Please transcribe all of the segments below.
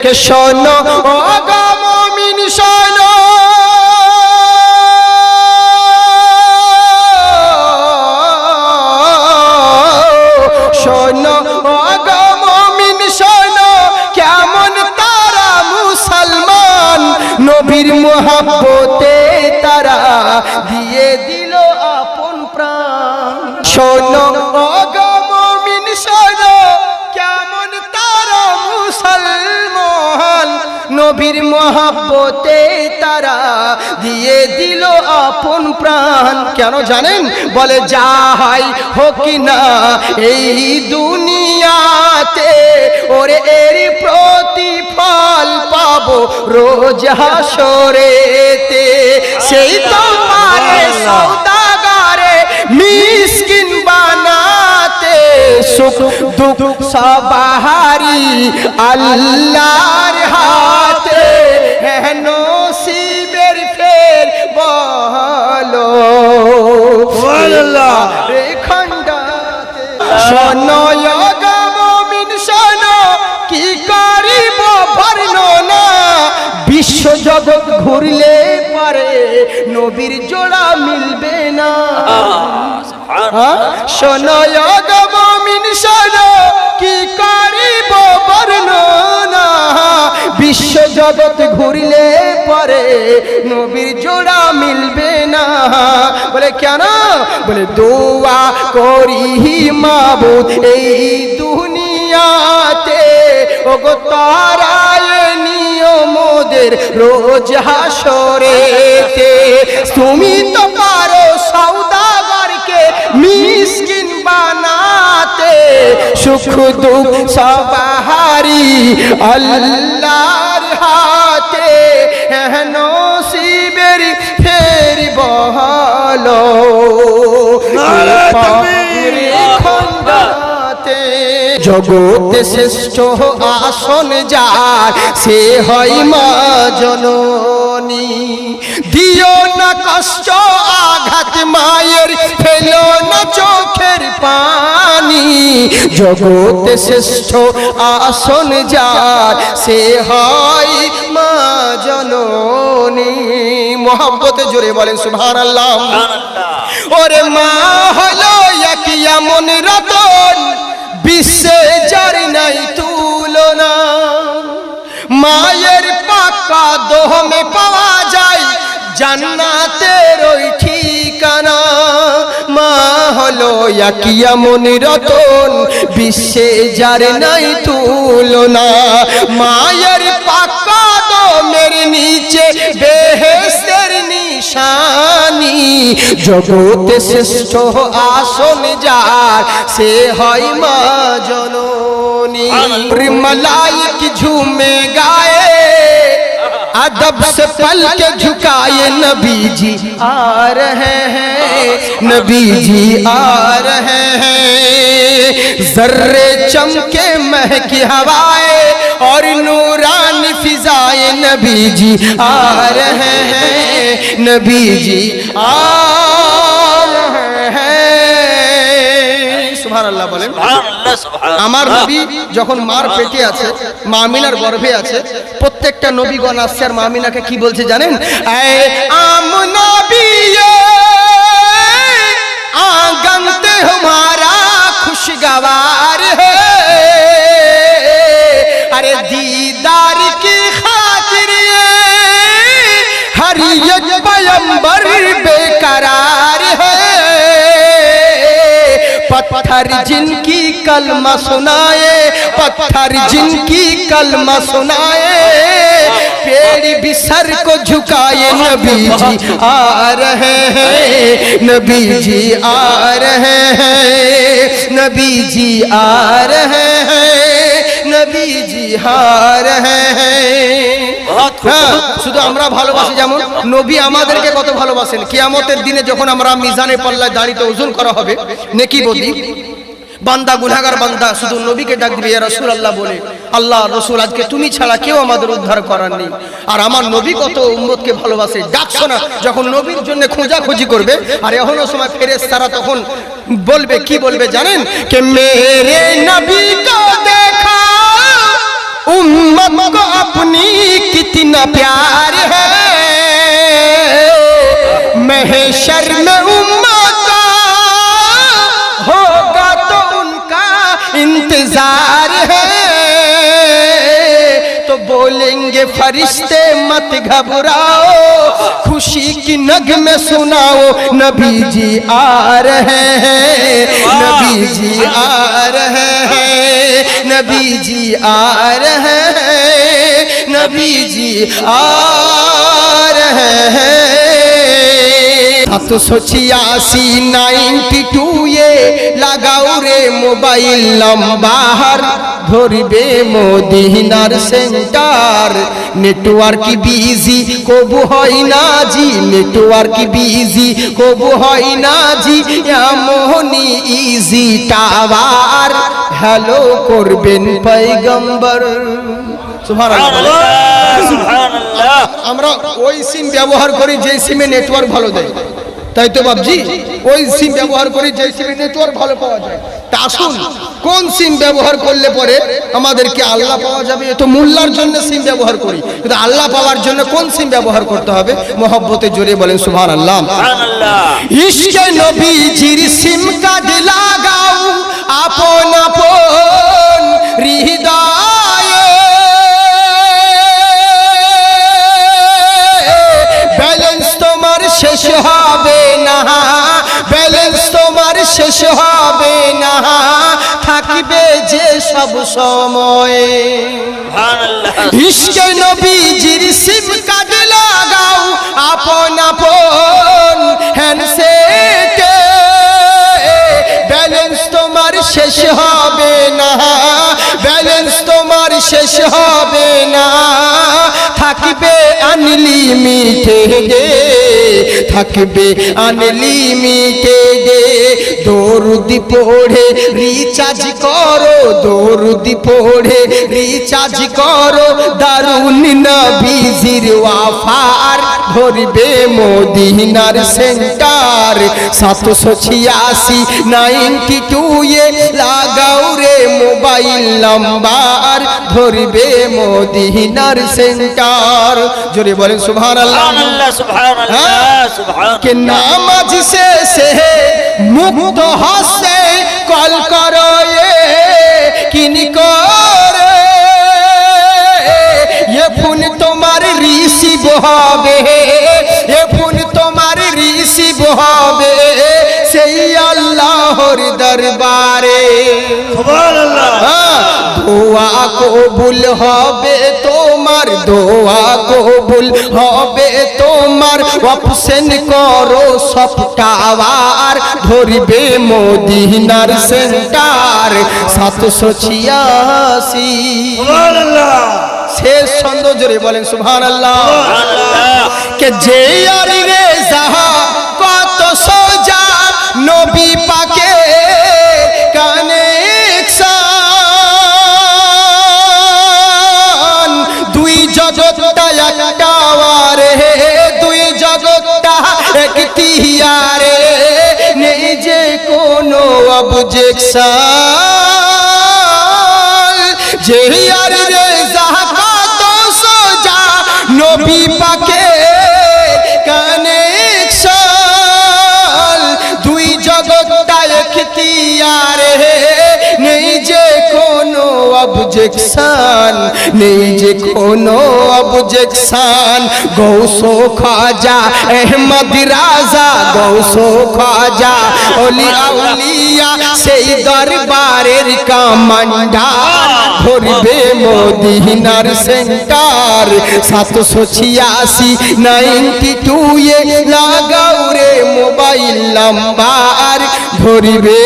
কে শোনো ও গো মুমিন শোনো, শোনো ও গো মুমিন শোনো, কেমন তারা মুসলমান, নবীর মুহাব্বতে তারা দিয়ে দিল আপন প্রাণ। শোনো ও গো মুমিন শোনো, কেমন তারা মুসলমান, নবীর মুহাব্বতে তারা দিয়ে দিল আপন প্রাণ। কেন জানেন? বলে যা হয় হোক না এই দুনিয়াতে, ওরে এর প্রতিফল পাবো রোজ হাসরেতে। সেই তোমারে সওদাগারে মিসকিন বানাতে, সুখ দুঃখ সবারি আল্লাহর হাতে, নসিবের ফের বলো সুবহানাল্লাহ রে খণ্ডাতে। শোনো গো মুমিন শোনো, কি করিব বর্ণনা, বিশ্ব জগৎ ঘুরলে পারে নবীর জোড়া মিলবে না। শোনো গো মুমিন শোনো, কি করিব বর্ণনা, বিশ্ব জগৎ ঘুরলে পরে নবীর জোড়া মিলবে না। বলে কেন? বলে দোয়া করি মাবুদ এই দুনিয়াতে, ওগো তারায় নিয়মদের রোজ হাসরেতে। তুমি তো পারো সওদাগরকে মিসকিন বানাতে, সুখ দুঃখ সবারি আল্লাহর হাতে, নসিবের ফের বলো খণ্ডাতে। জগতে শ্রেষ্ঠ আসন যার, সে হয় মা জননী। দিও না কষ্ট আঘাত মায়ের, ফেলো না চোখের পানি। জগতে শ্রেষ্ঠ আসন যার, সে হয় মা জননী। মোহাব্বতে জোরে বলেন সুবহানাল্লাহ। ওরে মা হলো এক এমন রতন, বিশ্বে যার নাই তুলনা। মায়ের পাকা দোহমে পাওয়া যায় জান্নাতের ওই ঠিকানা। মা হলো এক এমন রতন, বিশ্বে যার নাই তুলনা। মায়ের পাকা দোমের নিচে বেহেশতের নিশানি। জগতে শ্রেষ্ঠ আসন যার, সে হয় মা জননী। মালাইক ঝুমে গায়ে, अदब से पल के झुकाए, नबी जी आ रहे हैं, नबी जी आ रहे हैं। जर्रे चमके महकी हवाएं और नूरानी फिजाए, नबी जी आ रहे हैं, नबी जी आ रहे हैं। সুবহানাল্লাহ বলেন। আমার নবী যখন মার পেটে আছে, মা আমিনার গর্ভে আছে, প্রত্যেকটা নবীগণ আসছে আর মা আমিনাকে কি বলছে জানেন? এ আম নবী आंगन ते हमारा खुशगवार है, अरे दीदार की खातिर हर एक पैगंबर बेकरार है। पत्थर जिनकी कलमा सुनाए, पत्थर जिनकी कलमा सुनाए, पेड़ भी सर को झुकाए, नबी जी आ रहे हैं, नबी जी आ रहे हैं, नबी जी आ रहे हैं, नबी जी आ रहे हैं। শুধু আমরা ভালোবাসি যেমন নবী আমাদেরকে কত ভালোবাসেন। কিয়ামতের দিনে যখন আমরা মিজানে পাল্লায় দাঁড়িয়ে ওজন করা হবে, নেকি বদি বান্দা গুনাহগার বান্দা শুধু নবীকে ডাক দিবে ইয়া রাসূলুল্লাহ বলে, আল্লাহ রাসূল আজকে তুমি ছাড়া কেউ আমাদের উদ্ধার করার নেই। আর আমার নবী কত উম্মতকে ভালোবাসে। ডাকছো না যখন নবীর জন্য খোঁজাখুঁজি করবে, আর এখনো সময় ফেরেশতারা তখন বলবে, কি বলবে জানেন? কে মেরে নবী কো দেখা उम्मत को अपनी कितना प्यार है, महशर में उम्मत का होगा तो उनका इंतजार है। तो बोलेंगे फरिश्ते मत घबराओ, खुशी की नगमे सुनाओ, नबी जी आ रहे हैं, नबी जी आ रहे हैं, नबी जी आ रहे हैं, नबी जी आ रहे हैं। 786 ये লাগাও রে মোবাইল নাম্বার, ধরবে মদিনার সেন্টার। নেটওয়ার্ক বিজি কবু হয় না জি, নেটওয়ার্ক বিজি কবু হয় না জি, এমনই ইজি টাওয়ার হ্যালো করবেন পয়গম্বর। সুবহানাল্লাহ সুবহানাল্লাহ। আমরা ওই সিম ব্যবহার করি যে সিমে নেটওয়ার্ক ভালো দেয়, তাই তো বাবজি? ওই সিম ব্যবহার করি যে সিমে নেটওয়ার্ক ভালো পাওয়া যায়। তা আসুন কোন সিম ব্যবহার করলে পরে আমাদেরকে আল্লাহ পাওয়া যাবে? এ তো মোল্লার জন্য সিম ব্যবহার করি, কিন্তু আল্লাহ পাওয়ার জন্য কোন সিম ব্যবহার করতে হবে? মহব্বতে জোরে বলেন সুবহানাল্লাহ সুবহানাল্লাহ। ইশকে নবীজির সিম কার্ড লাগাও আপন আপন হৃদয়ে, ব্যালেন্স তোমার শেষ হবে না, ব্যালেন্স তোমার শেষ হবে না, থাকবে যে সব সময়। ইশকে নবীজির সিম কার্ড লাগাও আপন আপন হ্যান্ডসেটে, ব্যালেন্স তোমার শেষ হবে না, ব্যালেন্স তোমার শেষ হবে না, থাকবে আনলিমিটেড, থাকবে আনলিমিটেড। দরুদ পড়ে রিচার্জ করো, দরুদ পড়ে রিচার্জ করো, দারুন নবীজির ওয়াফার ধরবে মদিনার সেন্টার। 786 এ লাগাও রে মোবাইল নাম্বার, ধরবে মদিনার সেন্টার। জোরে বলেন সুবহানাল্লাহ সুবহানাল্লাহ সুবহানাল্লাহ। কে নামাজ শেষে মুক্ত হসে কল করো কিন করে, ये फोन তোমার রিসিভ হবে, ये फोन তোমার রিসিভ হবে সেই আল্লাহর দরবারে। সুবহানাল্লাহ। দোয়া কবুল হবে তোমার, দোয়া কবুল হবে তোমার, অপশন করো সব টাওয়ার ধরবে মদিনার সেন্টার। 786 সুবহানাল্লাহ। শেষ ছন্দ জোরে বলেন সুবহানাল্লাহ সুবহানাল্লাহ। কে যে আর রে জাহা কত সোজা নবী পাকে কানেকশন, দুই জগৎটা একটা ওয়ারে, দুই জগৎটা একটিয়ারে, নেই যে কোনো অবজেকশন। যে আর রে জাহা কত সোজা নবী পাকে কানেকশন, দুই জগৎটা এখতিয়ারে, নেই যে কোনো অবজেকশন, নেই যে কোনো অবজেকশন। গৌসো খাজা আহমদ রাজা, গৌসো খাজা ওলি আউলিয়া সেই দরবারের কমান্ডার ধরবে মদিনার সেন্টার। 786 এ লাগাও রে মোবাইল নাম্বার, ধরবে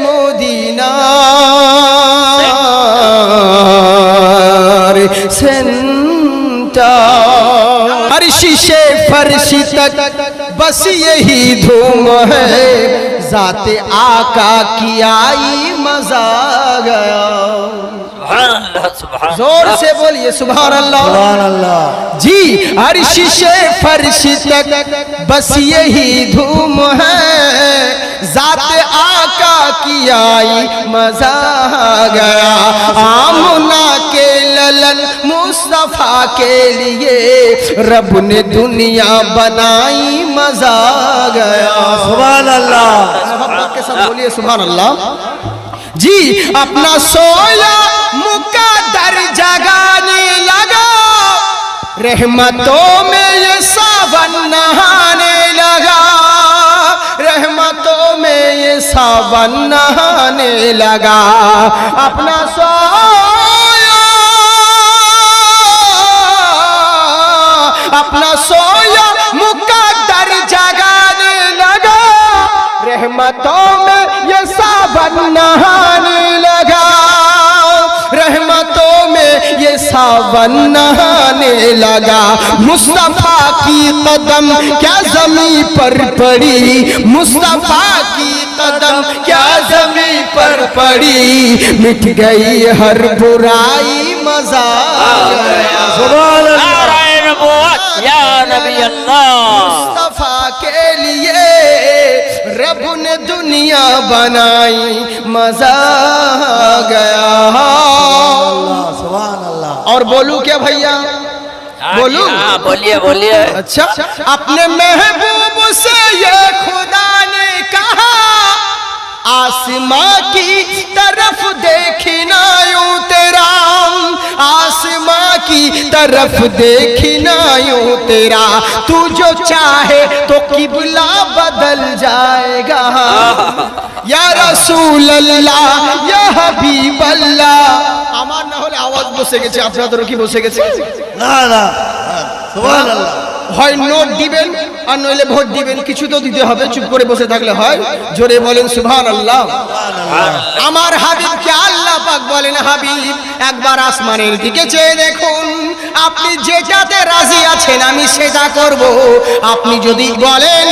মদিনার सेंटर। फर्शी से फर्शी तक बस यही धूम है, जाते आका की आई मजा गया। जोर से बोलिए सुभान अल्लाह। जी अर्श से फर्श तक बस यही धूम है, जात आका की आई मजा आ गया, आमना के ललन मुस्तफा के लिए रब ने दुनिया बनाई मजा आ गया। सुभान अल्लाह। के साथ बोलिए सुभान अल्लाह। जी अपना सोया मुकद्दर जगाने लगा, रहमतों में ये सावन नहाने लगा, रहमतों में ये सावन नहाने लगा। अपना सोया मुकद्दर जगाने लगा, रहमतों में ये सावन नहाने लगा, रहमतों में ये सावन नहाने लगा। मुस्तफा की कदम क्या ज़मीं पर पड़ी, मुस्तफा की कदम क्या ज़मीं पर पड़ी, मिट गई हर बुराई मजा आ गया। सुभान अल्लाह। या नबी अल्लाह। मुस्तफा के लिए रब ने दुनिया बनाई मजा आ गया। सुभान अल्लाह। और बोलू क्या भैया, बोलू? बोलिए बोलिए। अच्छा, अपने महबूब से ये खुदा ने कहा, आसमां की तरफ देखना यूं तेरा, आसमां की तरफ देखना यूं तेरा, तू जो चाहे तो किबला बदल जाएगा। या रसूल अल्लाह या हबीब अल्लाह। আমার না হলে আওয়াজ বসে গেছে, আপনাদেরও কি বসে গেছে? না না, সুবহান আল্লাহ। হয় নোট দিবেন আর নইলে ভোট দিবেন, কিছু তো দিতে হবে, চুপ করে বসে থাকলে হয়? জোরে বলেন সুবহানাল্লাহ। আমার হাবিবকে আল্লাহ পাক বলেন, হাবিব একবার আসমানের দিকে চেয়ে দেখুন, আপনি যেটাতে রাজি আছেন আমি সেটা করব, আপনি যদি বলেন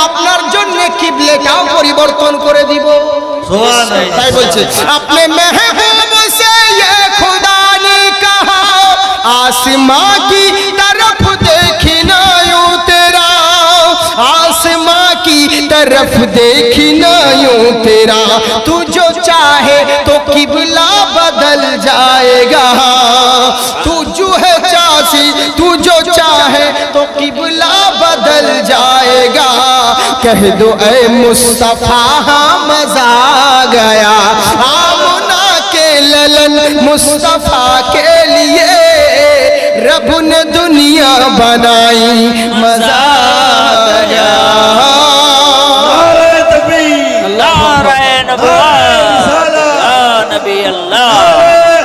আপনার জন্য কিবলাটাও পরিবর্তন করে দিব। সুবহানাল্লাহ। তাই বলছে আপনি महबूब से ये खुदा ने कहा, आसमां की तरफ देखना यूं तेरा, आसमां की तरफ देखना यूं तेरा, तू जो चाहे तो किबला बदल जाएगा, तू जो है चासी तू जो चाहे तो किबला बदल जाएगा। कह दो ऐ मुस्तफा हाँ मजा आ गया, आमना के ललन मुस्तफा के लिए रब ने दुनिया बनाई मजा आ गया। नारे तकबीर, नारे नबी अल्लाह।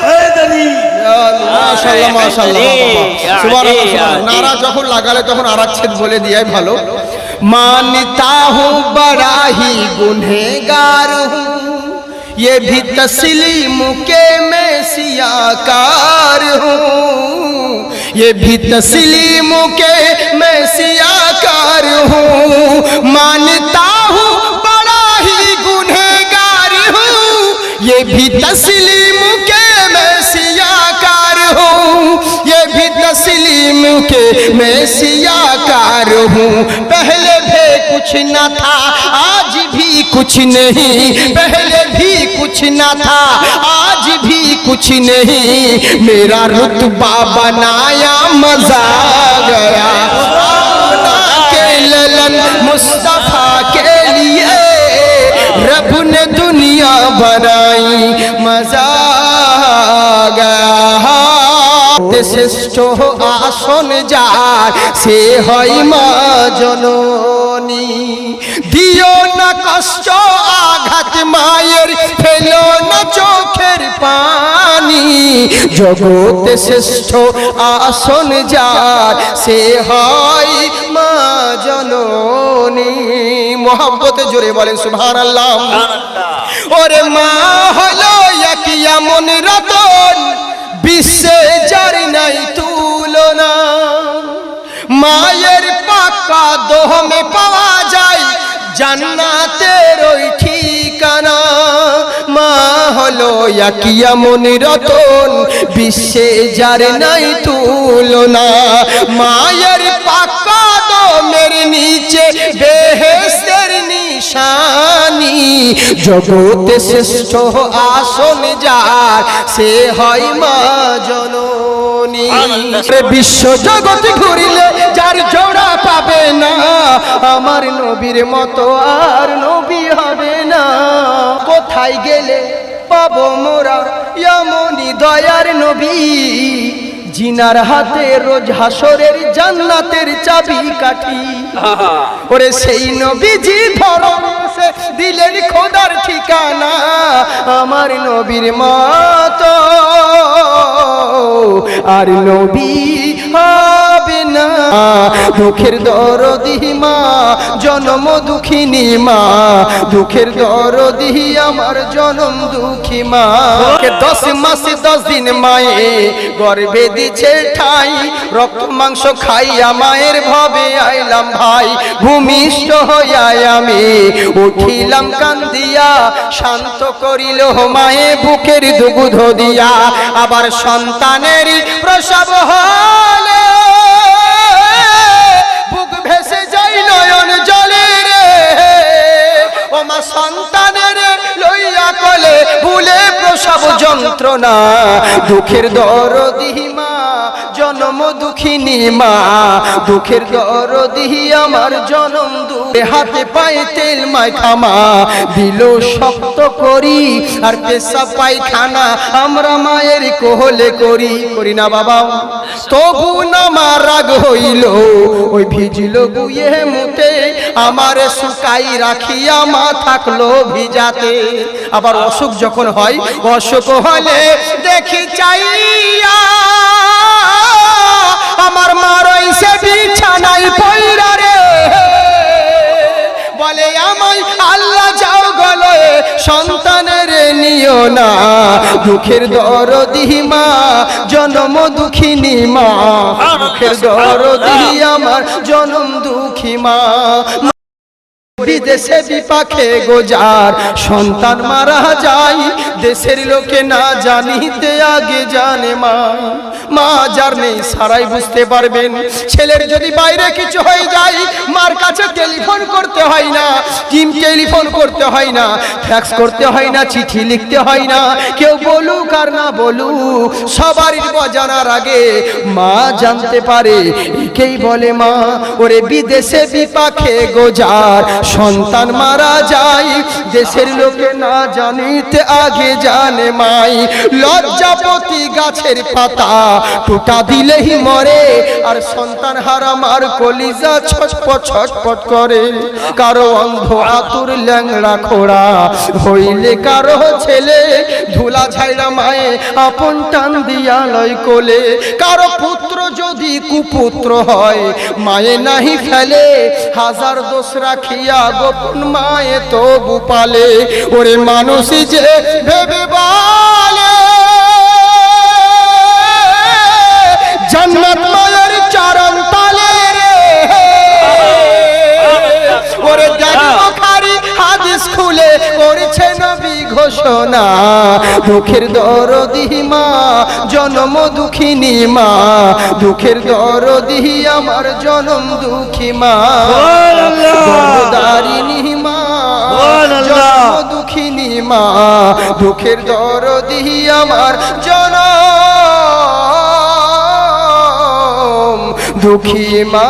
हैदरी। माशाल्लाह माशाल्लाह सुबहानाल्लाह। नारा যখন লাগালে তখন আরাচ্ছেদ বলে দিয়াই ভালো। मानता हूँ बड़ा ही गुनहगार हूँ, ये भी तस्लीम के मैं सियाकार हूँ, ये भी तस्लीम के मैं सियाकार हूँ। मानता हूँ बड़ा ही गुनहगार हूँ, ये भी तस्लीम के मैं सियाकार हूँ, ये भी तस्लीम के मैं सियाकार हूँ। पहले भी कुछ न था आज भी कुछ नहीं, पहले भी कुछ न था आज भी कुछ नहीं, मेरा रुतबा बनाया मजा आ गया। आमना के ललन मुस्तफा के लिए रब ने दुनिया बनाई मजा आ गया। শ্রেষ্ঠ আসন যার সে হয় মা জননী, দিও না কষ্ট আঘাত মায়ের, ফেলো না চোখের পানি, জগতে শ্রেষ্ঠ আসন যার সে হয় মা জননী। মোহাম্মতে জোরে বলেন সুবহানাল্লাহ। ওরে মা হলো এক এমন রতন, বিশ্বে যার নাই তুলনা, মায়ের পাকা দোহমে পাওয়া যায় জান্নাতের ওই ঠিকানা। মা হলো কিয়া মনি রতন, বিশ্বে যার নাই তুলনা। মায়ের পাক কদমের নিচে বেহেশতের নিশানি, জগতে শ্রেষ্ঠ আসন যার সে হয় মা জননী। বিশ্ব জগৎ ঘুরিলে যার জোড়া পাবে না, আমার নবীর মতো আর নবী হবে না। কোথায় গেলে পাবো মোরা এমনই দয়ার নবী, জিনার হাতে রোজ হাসরের জান্নাতের চাবি কাঠি। ওরে সেই নবীজি ভরসে দিলেন খোদার ঠিকানা, আমার নবীর মতো আর নবী হবে না। দুঃখের দরদি মা, জন্ম দুঃখিনী মা, দুঃখের দরদি আমার জনম দুঃখী মা। 10 মাস 10 দিন মায়ে গর্ভে দিছে ঠাই, রক্ত মাংস খাইয়া মায়ের ভবে আইলাম ভাই। ভূমিষ্ঠ হইয়া আমি উঠিলাম কান্দিয়া, শান্ত করিল মায়ে বুকের দুগ্ধ দিয়া। আবার সন্তানের প্রসব হলে বুক ভেসে যাই নয়ন জলে রে, ও মা সন্তানের লইয়া কোলে ভুলে প্রসব যন্ত্রণা। দুঃখের দরদি মা, জন্ম দুঃখিনী মা, দুঃখের দরদি আমার জনম দুঃখ। হাতে পায়ে তেল মাখা মা দিল শক্ত করি, আর পেশাব পায়খানা আমরা মায়ের কোহলে করি। করি না বাবা? তবু না মা রাগ হইল, ওই ভিজিল গুয়ে মুতে, আমার শুকাই রাখিয়া মা থাকলো ভিজাতে। আবার অসুখ যখন হয়, অসুখ হলে দেখি চাইয়া আমার মা রইছে বিছানায় পইরা রে, বলে আমায় আল্লাহ যাও গলে সন্তানের নিও না। দুঃখের দরদি মা, জন্ম দুঃখিনী মা, দুঃখের দরদি আমার জনম দুঃখী মা। বিদেশে বিপাকে গোজার সন্তান মারা যায়, দেশের লোকে না জানিতে আগে জানে মা। মা যার নেই সারাই বুঝতে পারবেন। ছেলের যদি বাইরে কিছু হয়ে যায়, মার কাছে টেলিফোন করতে হয় না, টেলিফোন করতে হয় না, ফ্যাক্স করতে হয় না, চিঠি লিখতে হয় না। কেউ বলুক আর না বলুক, সবারই জানার আগে মা জানতে পারে, একেই বলে মা। ওরে বিদেশে বিপাকে গোজার সন্তান মারা যায়, দেশের লোকে না জানিতে আগে জানে মাই। লজ্জাপতি গাছের পাতা টুটা দিলেই মরে, আর সন্তান হারা মার কলিজা ছটপট ছটপট করে। কারো অন্ধ আতুর ল্যাংড়া খোড়া হইলে কারো ছেলে, ধুলা ঝাইরা মায়ে আপন টান দিয়া লয় কোলে। কারো পুত্র যদি কুপুত্র হয়, মায়ে নাহি ফেলে, হাজার দোষ রাখিয়া গোপন মায়ে তবু পালে। ওরে মানুষই যে ভেবে বলে জান্নাত মায়ের চরণ তলে রে, ওরে দেখো খারি হাদিস খুলে করছে নবী ঘোষণা। দুঃখের দরদি মা, জন্ম দুঃখিনী মা, দুঃখের দরদি আমার জনম দুঃখী মা। গর্ভধারিণী মা, জন্ম দুঃখিনী মা, দুঃখের দরদি আমার জনম দুঃখী মা।